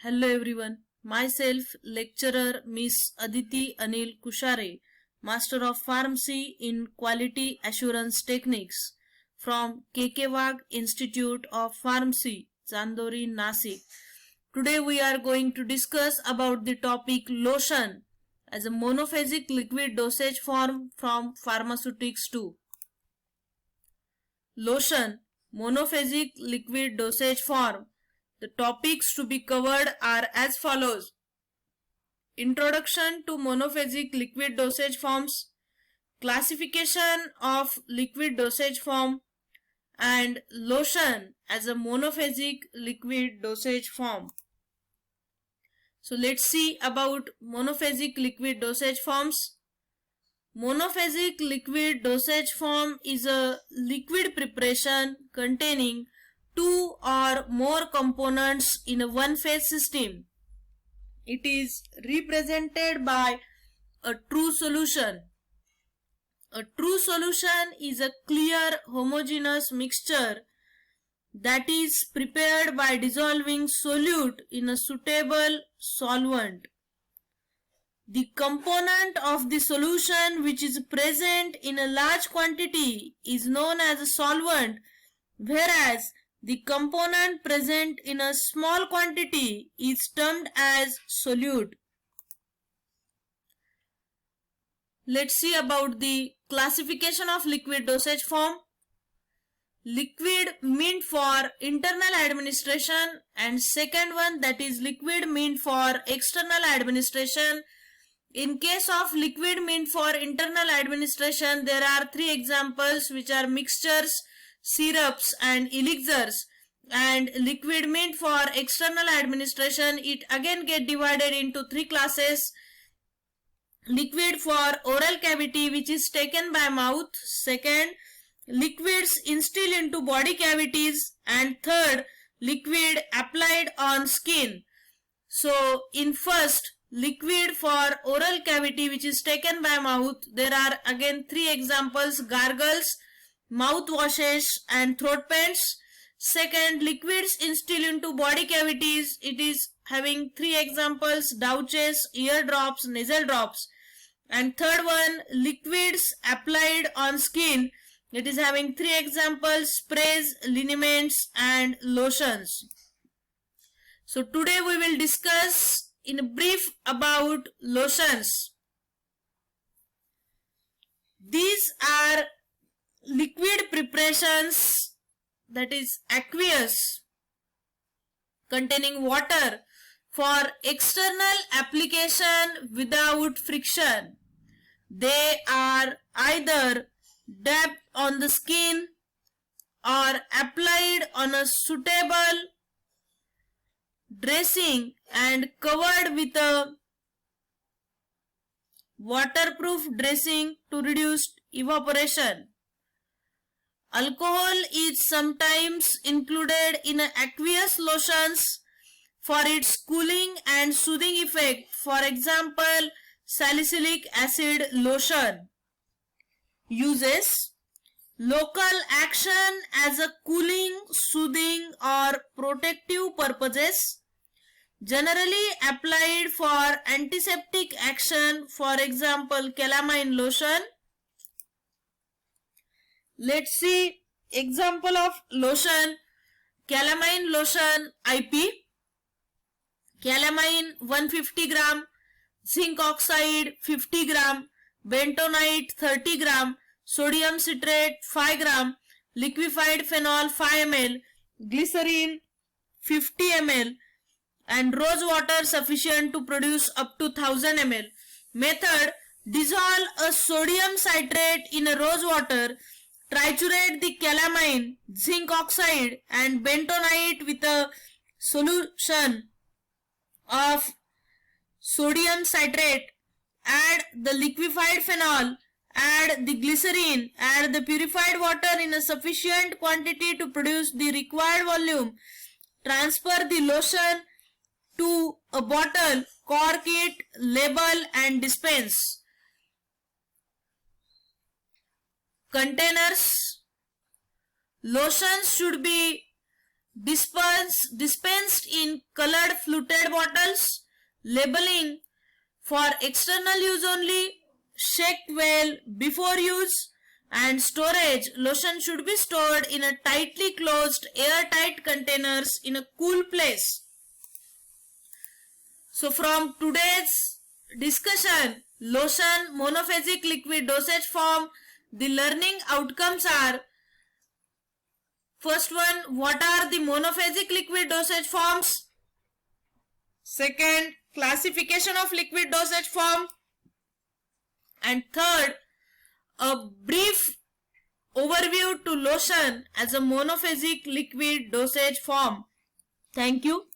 Hello everyone. Myself, lecturer Miss Aditi Anil Kushare, Master of Pharmacy in Quality Assurance Techniques from KK Wag Institute of Pharmacy, Chandori, Nasik. Today we are going to discuss about the topic lotion as a monophasic liquid dosage form from pharmaceutics 2. Lotion, monophasic liquid dosage form. The topics to be covered are as follows: Introduction to monophasic liquid dosage forms, classification of liquid dosage form, and lotion as a monophasic liquid dosage form. So let's see about monophasic liquid dosage forms. Monophasic liquid dosage form is a liquid preparation containing two or more components in a one-phase system. It is represented by a true solution. A true solution is a clear homogeneous mixture that is prepared by dissolving solute in a suitable solvent. The component of the solution which is present in a large quantity is known as a solvent, whereas the component present in a small quantity is termed as solute. Let's see about the classification of liquid dosage form. Liquid meant for internal administration, and second one, that is liquid meant for external administration. In case of liquid meant for internal administration, there are three examples which are mixtures, syrups and elixirs. And liquid meant for external administration, it again get divided into three classes: liquid for oral cavity which is taken by mouth, second, liquids instilled into body cavities, and third, liquid applied on skin. So in first, liquid for oral cavity which is taken by mouth, there are again three examples: gargles, mouthwashes and throat paints. Second, liquids instilled into body cavities, it is having three examples: douches, ear drops, nasal drops. And third one, liquids applied on skin, it is having three examples: sprays, liniments and lotions. So today we will discuss in a brief about lotions. These are liquid preparations, that is aqueous, containing water for external application without friction. They are either dabbed on the skin or applied on a suitable dressing and covered with a waterproof dressing to reduce evaporation. Alcohol is sometimes included in aqueous lotions for its cooling and soothing effect. For example, salicylic acid lotion. Uses: local action as a cooling, soothing or protective purposes. Generally applied for antiseptic action, for example calamine lotion. Let's see example of lotion. Calamine lotion IP. Calamine 150 gram, zinc oxide 50 gram, bentonite 30 gram, sodium citrate 5 gram, liquefied phenol 5 ml, glycerine 50 ml, and rose water sufficient to produce up to 1000 ml. Method: dissolve a sodium citrate in a rose water, triturate the calamine, zinc oxide and bentonite with a solution of sodium citrate, add the liquefied phenol, add the glycerine, add the purified water in a sufficient quantity to produce the required volume, transfer the lotion to a bottle, cork it, label and dispense. Containers: lotions should be dispensed in colored fluted bottles, labeling for external use only, shaked well before use, and storage. Lotion should be stored in a tightly closed airtight containers in a cool place. So from today's discussion, lotion monophasic liquid dosage form, the learning outcomes are: first one, what are the monophasic liquid dosage forms? Second, classification of liquid dosage form. And third, a brief overview to lotion as a monophasic liquid dosage form. Thank you.